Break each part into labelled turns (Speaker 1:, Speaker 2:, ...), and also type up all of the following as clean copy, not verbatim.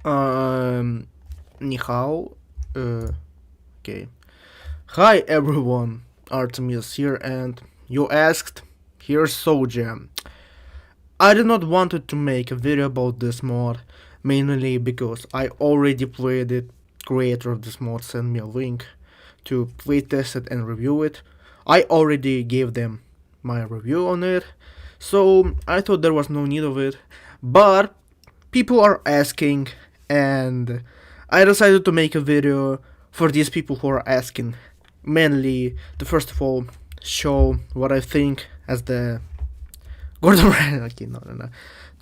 Speaker 1: Um, Ni hao. Okay. Hi everyone, Artemis here, and you asked. Here's Soulgem. I did not wanted to make a video about this mod, mainly because I already played it. Creator of this mod sent me a link to playtest it and review it. I already gave them my review on it, so I thought there was no need of it. But people are asking, and I decided to make a video for these people who are asking. Mainly to first of all show what I think as the Gordon okay, no.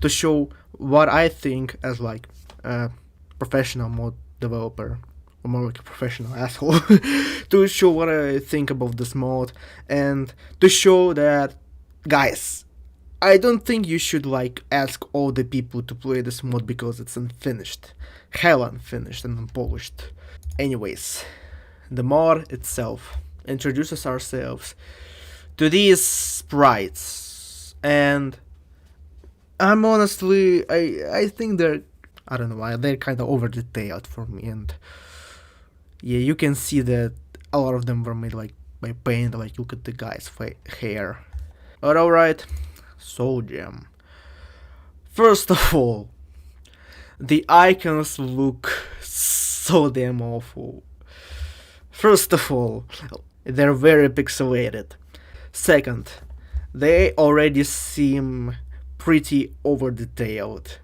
Speaker 1: To show what I think as like a professional mod developer, or more like a professional asshole. To show what I think about this mod, and to show that, guys, I don't think you should like ask all the people to play this mod because it's unfinished. Hell unfinished and unpolished. Anyways, the mod itself introduces ourselves to these sprites, and I'm honestly, I think I don't know why, they're kind of over detailed for me, and yeah, you can see that a lot of them were made like by paint, like look at the guy's hair. But alright, Soulgem. First of all, the icons look so damn awful. First of all, they're very pixelated. Second, they already seem pretty over detailed.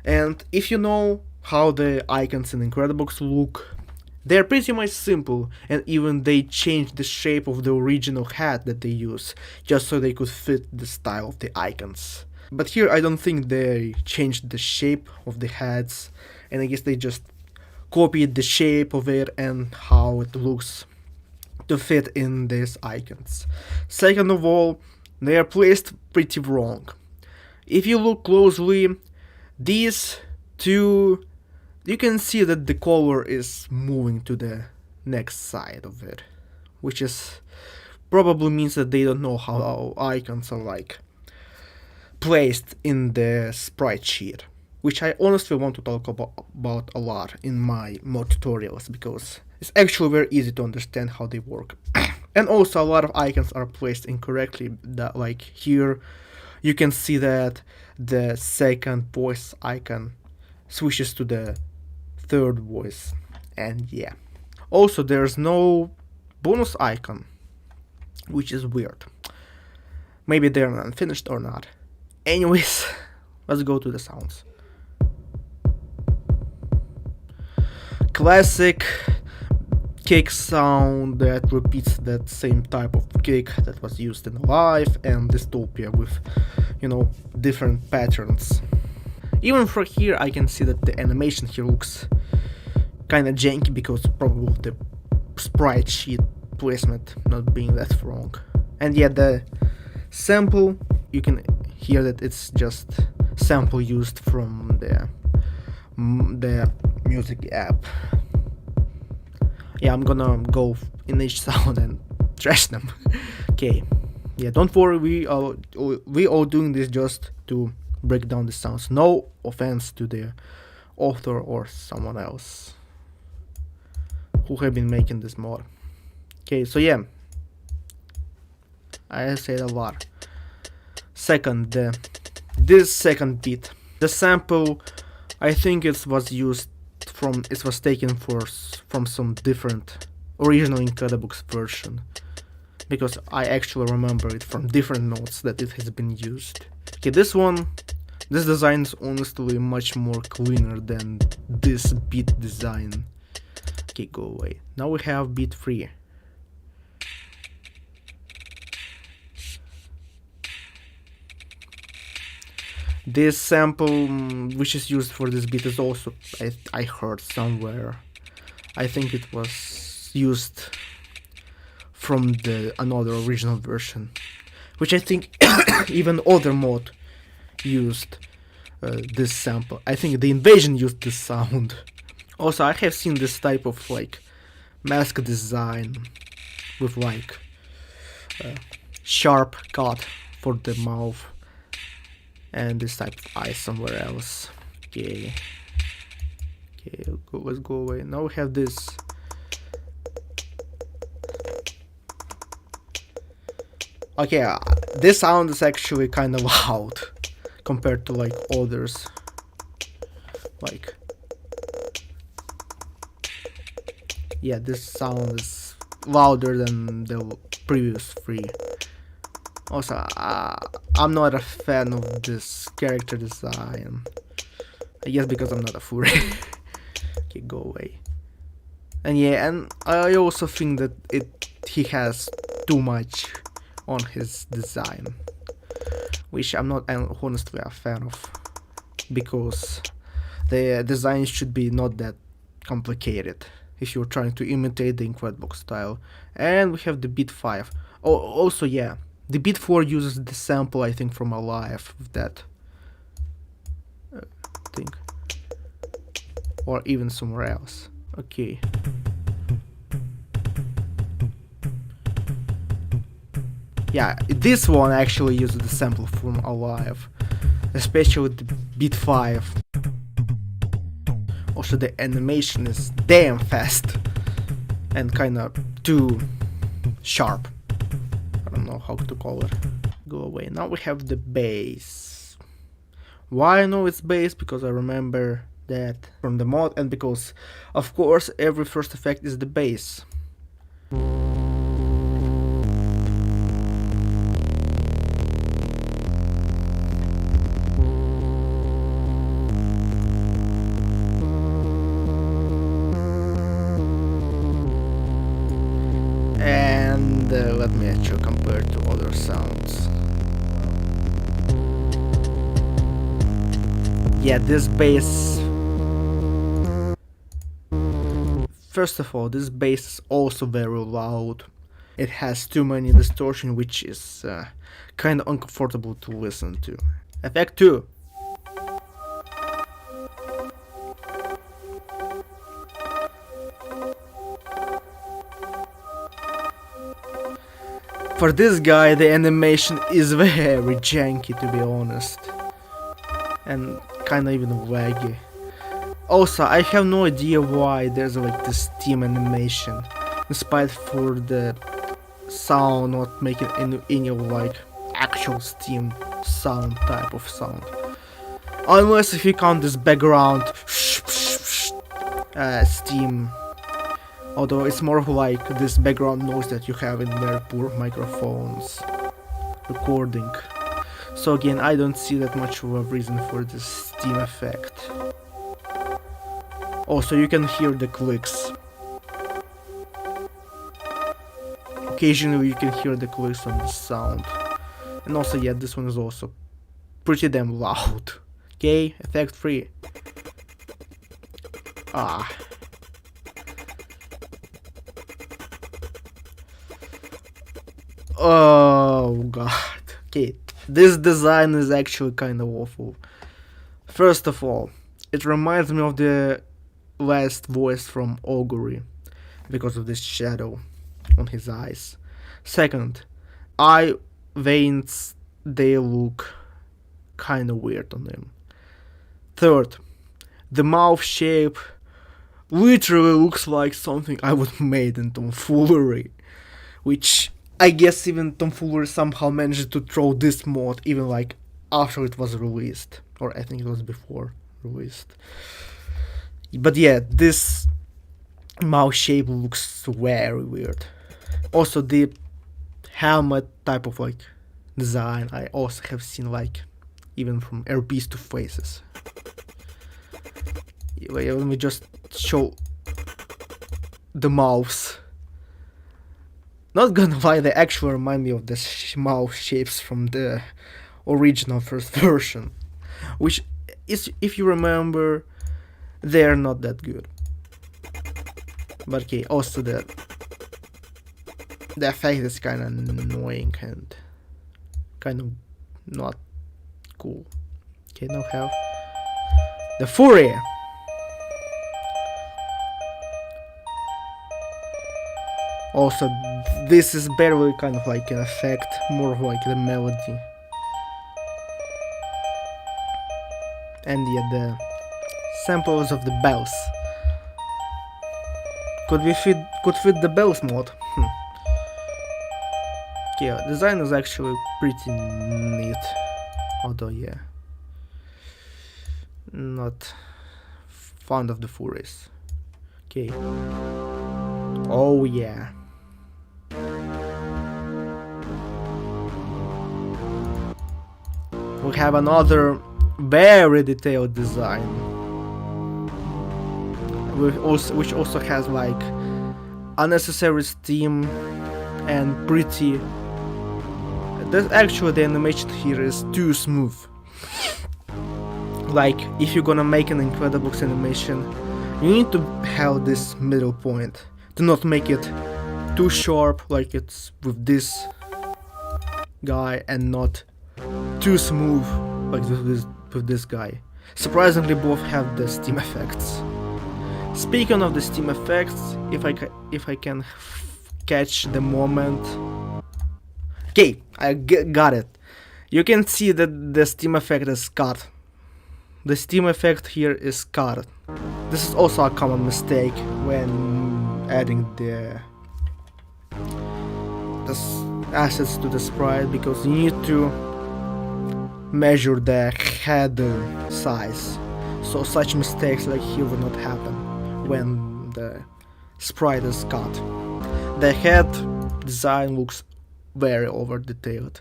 Speaker 1: And if you know how the icons in Incredibox look, they're pretty much simple, and even they changed the shape of the original hat that they use, just so they could fit the style of the icons. But here I don't think they changed the shape of the hats, and I guess they just copied the shape of it and how it looks to fit in these icons. Second of all, they are placed pretty wrong. If you look closely, these two, you can see that the color is moving to the next side of it, which is probably means that they don't know how icons are like placed in the sprite sheet, which I honestly want to talk about a lot in my mod tutorials, because it's actually very easy to understand how they work. And also a lot of icons are placed incorrectly, that like here you can see that the second voice icon switches to the third voice, and yeah. Also there's no bonus icon, which is weird. Maybe they're unfinished or not. Anyways, let's go to the sounds. Classic kick sound that repeats that same type of kick that was used in Life and Dystopia with, different patterns. Even from here I can see that the animation here looks kinda janky because probably of the sprite sheet placement not being that wrong. And yeah, the sample, you can hear that it's just sample used from the music app. Yeah, I'm gonna go in each sound and trash them. Okay, yeah, don't worry, we all doing this just to break down the sounds. No offense to the author or someone else who have been making this mod. Okay, so yeah, I said a lot. Second, this second beat, the sample, I think it was taken from some different original Incredibox version, because I actually remember it from different notes that it has been used. Okay, this design is honestly much more cleaner than this beat design. Okay, go away. Now we have beat 3. This sample which is used for this beat is also, I heard somewhere. I think it was used from another original version, which I think even other mod used this sample. I think the Invasion used this sound. Also, I have seen this type of like mask design with like sharp cut for the mouth, and this type of eye somewhere else. Okay. let's go away. Now we have this. Okay, this sound is actually kind of loud compared to like others. Like, yeah, this sound is louder than the previous three. Also, I'm not a fan of this character design. I guess because I'm not a furry. Okay, go away. And yeah, and I also think that he has too much on his design, which I'm not honestly a fan of, because the design should be not that complicated if you're trying to imitate the Incredibox style. And we have the beat 5. Oh, also yeah, the beat 4 uses the sample, I think, from Alive of that thing, or even somewhere else. Okay. Yeah, this one actually uses the sample from Alive, especially the beat 5. Also, the animation is damn fast and kinda too sharp. I don't know how to call it. Go away. Now we have the bass. Why I know it's bass? Because I remember that from the mod, and because, of course, every first effect is the bass. And let me actually compare to other sounds. Yeah, this bass. First of all, this bass is also very loud. It has too many distortion, which is kind of uncomfortable to listen to. Effect 2. For this guy, the animation is very janky, to be honest, and kinda even laggy. Also, I have no idea why there's like this Steam animation, despite for the sound not making any like actual Steam sound type of sound. Unless if you count this background Steam. Although it's more like this background noise that you have in very poor microphones recording. So again, I don't see that much of a reason for this Steam effect. Also, you can hear the clicks. Occasionally you can hear the clicks on the sound. And also, yeah, this one is also pretty damn loud. Okay, effect 3. Oh god. Okay, this design is actually kind of awful. First of all, it reminds me of the last voice from Augury because of this shadow on his eyes. Second, eye veins, they look kind of weird on him. Third, the mouth shape literally looks like something I would made in tomfoolery, which I guess even tomfoolery somehow managed to throw this mod even like after it was released, or I think it was before released. But yeah, this mouth shape looks very weird. Also, the helmet type of like design I also have seen, like even from RPs to faces. Wait, let me just show the mouths. Not gonna lie, they actually remind me of the mouth shapes from the original first version, which is, if you remember, they're not that good. But okay, also the effect is kind of annoying and kind of not cool. Okay, now have the Fury. Also, this is barely kind of like an effect, more of like the melody. And yeah, the samples of the bells. could fit the bells mod. Okay, design is actually pretty neat. Although yeah, not fond of the furries. Okay. Oh yeah. We have another very detailed design, which also has like unnecessary steam and pretty. Actually, the animation here is too smooth. Like, if you're gonna make an Incredibox animation, you need to have this middle point. Do not make it too sharp, like it's with this guy, and not too smooth, like with this guy. Surprisingly, both have the steam effects. Speaking of the steam effects, if I can catch the moment. Okay, I got it. You can see that the steam effect is cut. The steam effect here is cut. This is also a common mistake when adding the assets to the sprite, because you need to measure the head size. So such mistakes like here will not happen when the sprite is cut. The head design looks very over detailed,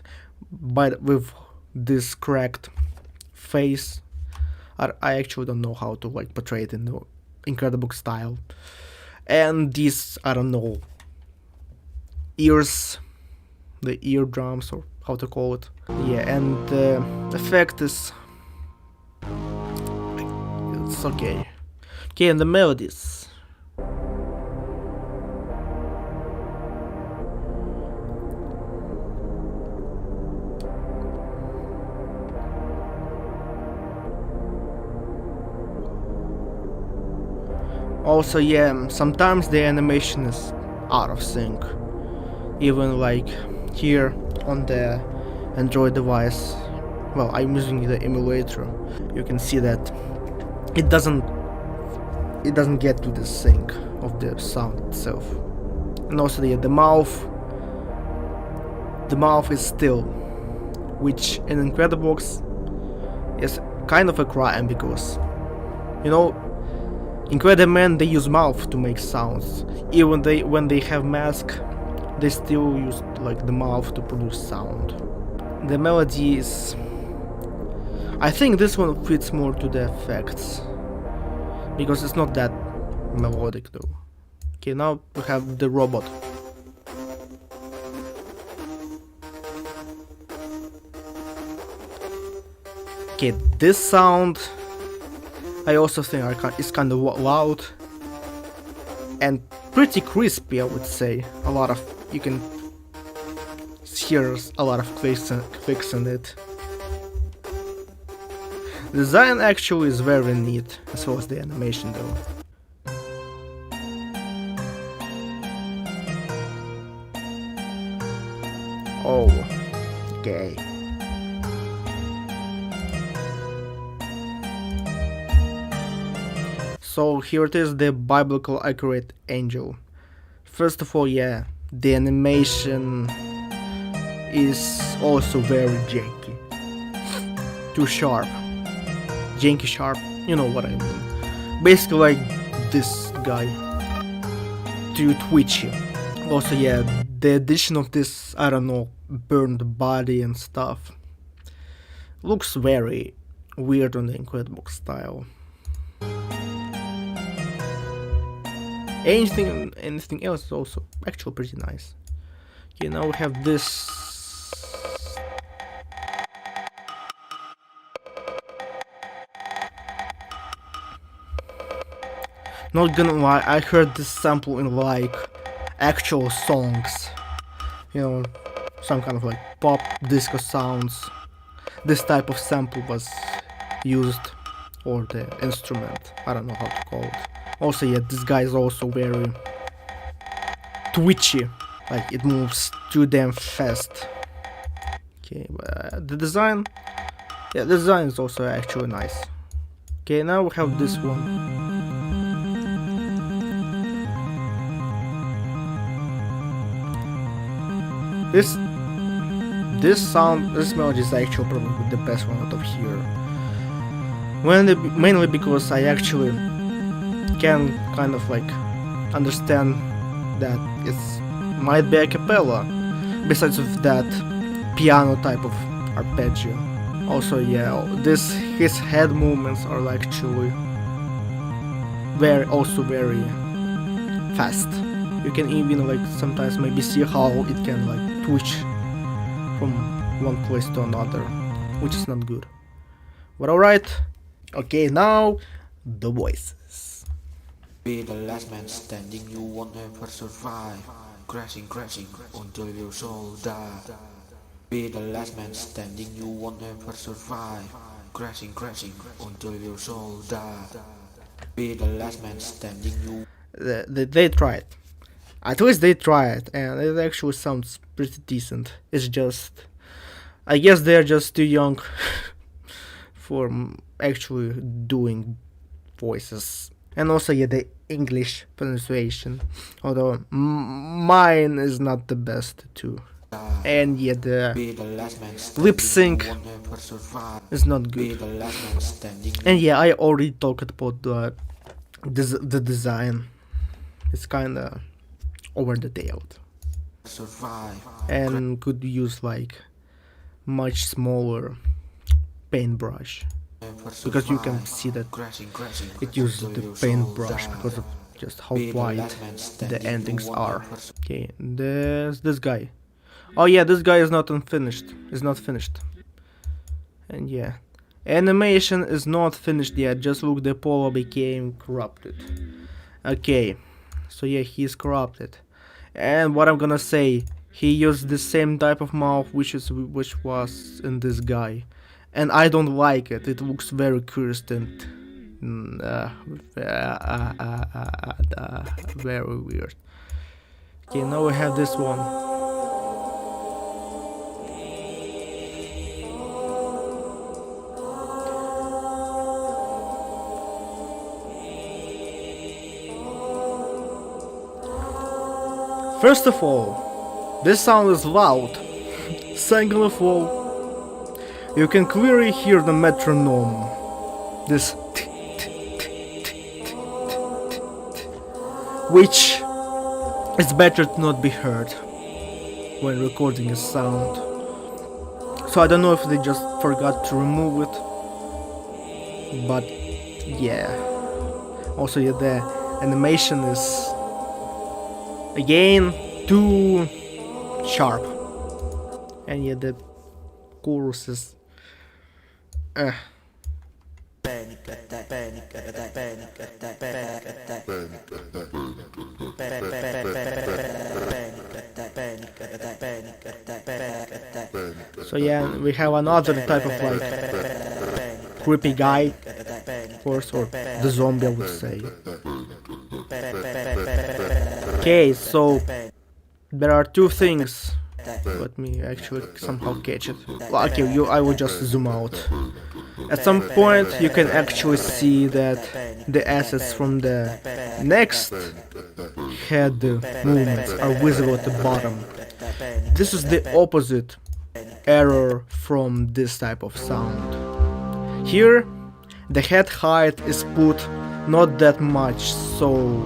Speaker 1: but with this cracked face, I actually don't know how to like portray it in the Incredibox style. And these, I don't know, ears, the eardrums, or how to call it. Yeah, and the effect is, it's okay. Okay, and the melodies. Also, yeah, sometimes the animation is out of sync. Even like here on the Android device, well, I'm using the emulator. You can see that it doesn't get to the sync of the sound itself. And also the mouth is still, which in Incredibox is kind of a crime, because, you know, Incredimen, they use mouth to make sounds. Even when they have mask, they still use like the mouth to produce sound. The melody is, I think this one fits more to the effects, because it's not that melodic though. Okay, now we have the robot. Okay, this sound, I also think it's kind of loud and pretty crispy, I would say. You can hear a lot of clicks in it. The design actually is very neat, as well as the animation though. Oh, okay. So here it is, the biblical accurate angel. First of all, yeah, the animation is also very janky. Too sharp. Janky sharp, you know what I mean. Basically like this guy. Too twitchy. Also, yeah, the addition of this, I don't know, burned body and stuff looks very weird on the Incredibox style. Anything else is also actually pretty nice. Okay, now we have this. Not gonna lie, I heard this sample in like actual songs. You know, some kind of like pop disco sounds. This type of sample was used, or the instrument, I don't know how to call it. Also, yeah, this guy is also very twitchy, like it moves too damn fast. Okay, the design, yeah, the design is also actually nice. Okay, now we have this one. This this melody is actually probably the best one out of here. Mainly because I actually can kind of like understand that it might be a cappella, besides of that piano type of arpeggio. Also, yeah, his head movements are like actually very fast. You can even like sometimes maybe see how it can like twitch from one place to another, which is not good. But alright, okay, now the voices.
Speaker 2: Be the last man standing, you won't ever survive. Crashing until your soul die. Be the last man standing, you won't ever survive. Crashing until your soul die. Be the last man standing, you.
Speaker 1: They tried. At least they tried, and it actually sounds pretty decent. It's just, I guess they're just too young for actually doing voices. And also, yeah, the English pronunciation, although mine is not the best too. And yeah, the lip sync is not good. And yeah, I already talked about the design. It's kinda over detailed and could use like much smaller paintbrush, because you can see that it uses the paintbrush because of just how wide the endings are. Okay, there's this guy. Oh yeah, this guy is not unfinished. Is not finished. And yeah, animation is not finished yet. Just look, the Apollo became corrupted. Okay, so yeah, he's corrupted. And what I'm gonna say, he used the same type of mouth which was in this guy, and I don't like it. It looks very cursed and very weird. Okay, now we have this one. First of all, this sound is loud. Second of all, you can clearly hear the metronome. This which is better to not be heard when recording a sound. So I don't know if they just forgot to remove it, but yeah. Also, yeah, the animation is again too sharp, and yeah, the chorus is so yeah, we have another type of like creepy guy, of course, or the zombie I would say. Okay, so there are two things. Let me actually somehow catch it. Okay, I will just zoom out. At some point you can actually see that the assets from the next head movements are visible at the bottom. This is the opposite error from this type of sound. Here the head height is put not that much, so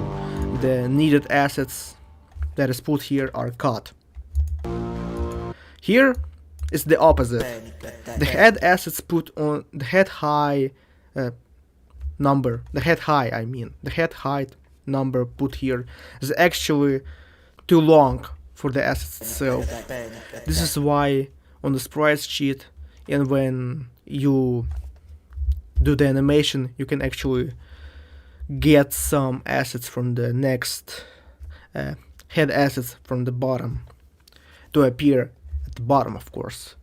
Speaker 1: the needed assets that is put here are cut. Here is the opposite. The head assets put on the head high number. The head height number put here is actually too long for the assets itself. This is why on the sprite sheet, and when you do the animation, you can actually get some assets from the next head assets from the bottom to appear at the bottom, of course.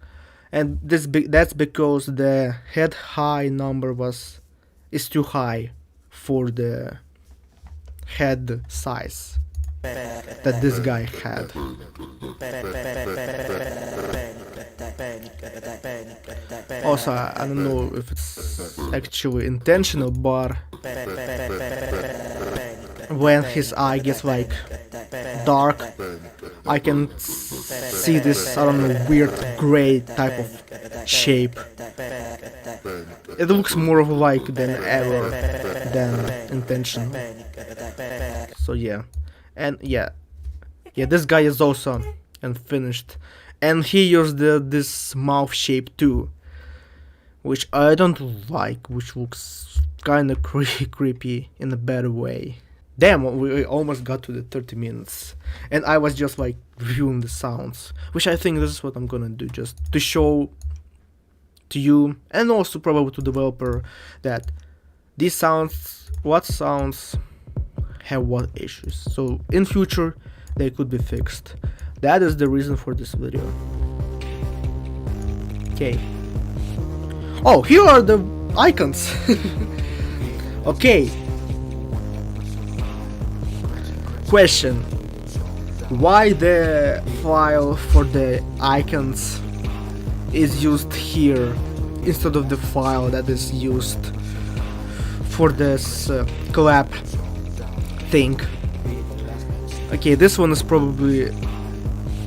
Speaker 1: And that's because the head high number is too high for the head size that this guy had. Also, I don't know if it's actually intentional, but when his eye gets like dark, I can see this, I don't know, weird gray type of shape. It looks more of like than error than intentional. So yeah, and yeah, this guy is also unfinished, and he used this mouth shape too, which I don't like, which looks kinda creepy in a bad way. Damn, we almost got to the 30 minutes, and I was just like reviewing the sounds, which I think this is what I'm gonna do, just to show to you and also probably to developer that these sounds, what sounds have what issues, so in future they could be fixed. That is the reason for this video. Okay. Oh, here are the icons. Okay. Question: why the file for the icons is used here instead of the file that is used for this clap thing? Okay, this one is probably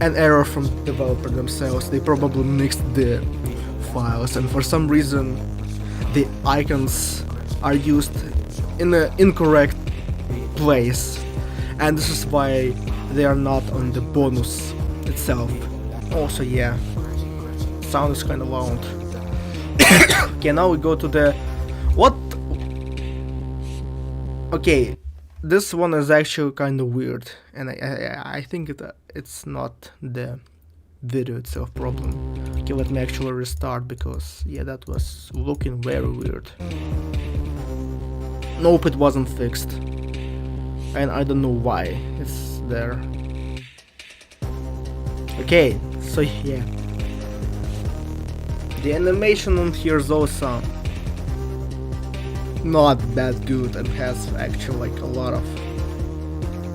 Speaker 1: an error from the developer themselves. They probably mixed the files, and for some reason the icons are used in the incorrect place, and this is why they are not on the bonus itself. Also, yeah, sound is kind of loud. Okay, now we go to the what? Okay, this one is actually kind of weird, and I think it's not the video itself problem. Okay, let me actually restart, because yeah, that was looking very weird. Nope, it wasn't fixed, and I don't know why it's there. Okay, so yeah, the animation on here is also not that good and has actually like a lot of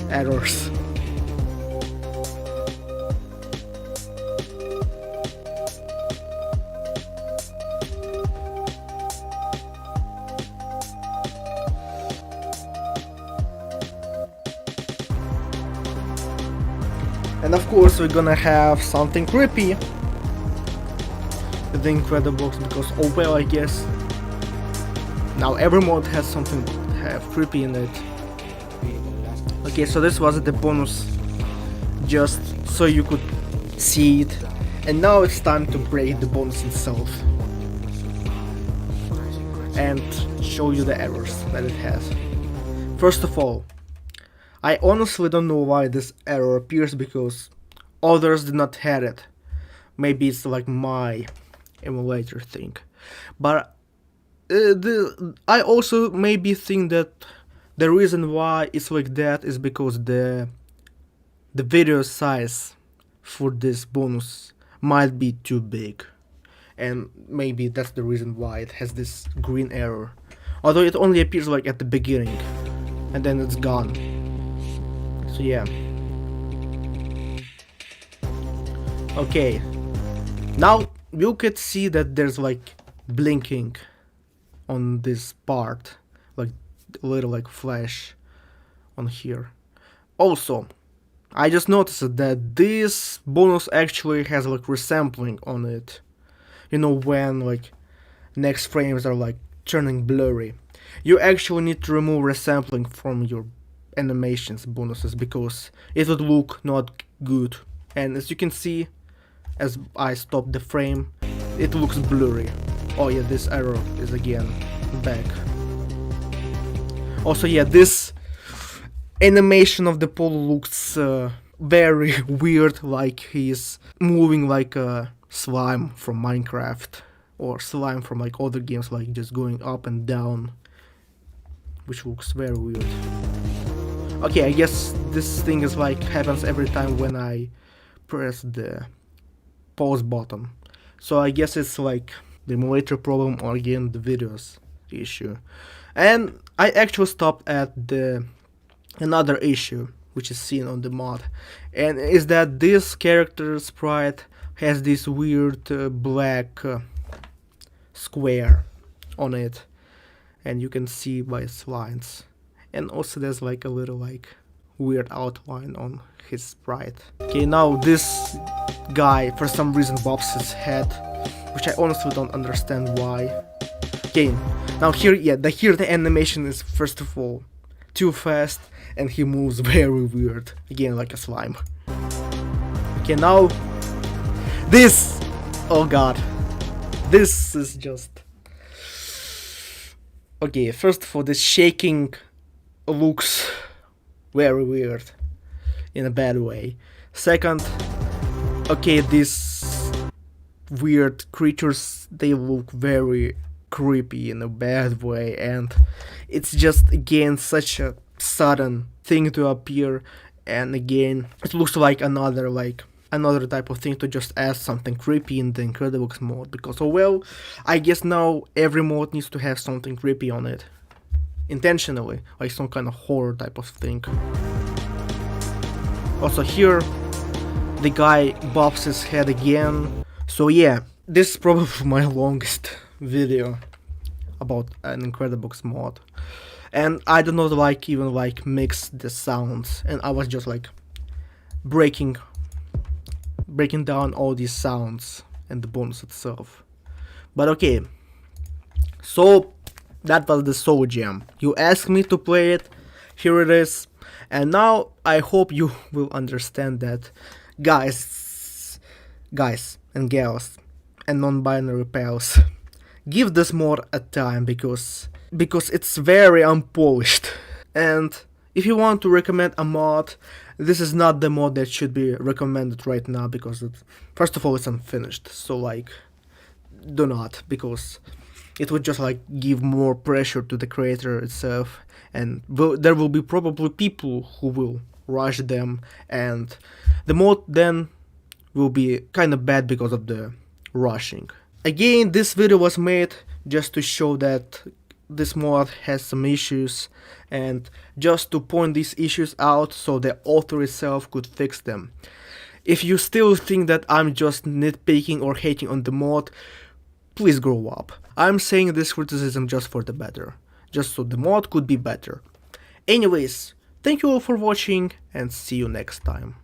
Speaker 1: errors. And of course we're gonna have something creepy with the Incredibox, because oh well, I guess now every mod has something creepy in it. Okay, so this was the bonus, just so you could see it, and now it's time to break the bonus itself and show you the errors that it has. First of all, I honestly don't know why this error appears, because others did not have it. Maybe it's like my emulator thing, but I also maybe think that the reason why it's like that is because the video size for this bonus might be too big, and maybe that's the reason why it has this green error, although it only appears like at the beginning and then it's gone. So yeah. Okay, now you could see that there's like blinking on this part, like a little like flash on here. Also, I just noticed that this bonus actually has like resampling on it. You know, when like next frames are like turning blurry, you actually need to remove resampling from your animations bonuses, because it would look not good. And as you can see, as I stop the frame, it looks blurry. Oh yeah, this error is again back. Also yeah, this animation of the pole looks very weird, like he's moving like a slime from Minecraft, or slime from like other games, like just going up and down, which looks very weird. Okay, I guess this thing is like happens every time when I press the pause button. So I guess it's like the emulator problem, or again the videos issue. And I actually stopped at the another issue which is seen on the mod, and is that this character sprite has this weird black square on it, and you can see by its lines. And also there's like a little like weird outline on his sprite. Okay, now this guy for some reason bobs his head, which I honestly don't understand why. Okay, now here the animation is first of all too fast and he moves very weird, again like a slime. Okay, now this, oh god, this is just okay. First of all, this shaking looks very weird in a bad way. Second, okay, these weird creatures, they look very creepy in a bad way, and it's just again such a sudden thing to appear, and again it looks like another type of thing to just add something creepy in the Incredibox mode, because oh well, I guess now every mode needs to have something creepy on it intentionally, like some kind of horror type of thing. Also here the guy bobs his head again. So yeah, this is probably my longest video about an Incredibox mod, and I do not even mix the sounds, and I was just like breaking down all these sounds and the bonus itself. But okay, so that was the Soulgem. You asked me to play it, here it is, and now I hope you will understand that, guys and gals and non-binary pals, give this mod a time, because it's very unpolished. And if you want to recommend a mod, this is not the mod that should be recommended right now, because first of all it's unfinished, so like do not, because it would just like give more pressure to the creator itself, and there will be probably people who will rush them, and the mod then will be kinda bad because of the rushing. Again, this video was made just to show that this mod has some issues, and just to point these issues out so the author itself could fix them. If you still think that I'm just nitpicking or hating on the mod, please grow up. I'm saying this criticism just for the better, just so the mod could be better. Anyways, thank you all for watching, and see you next time.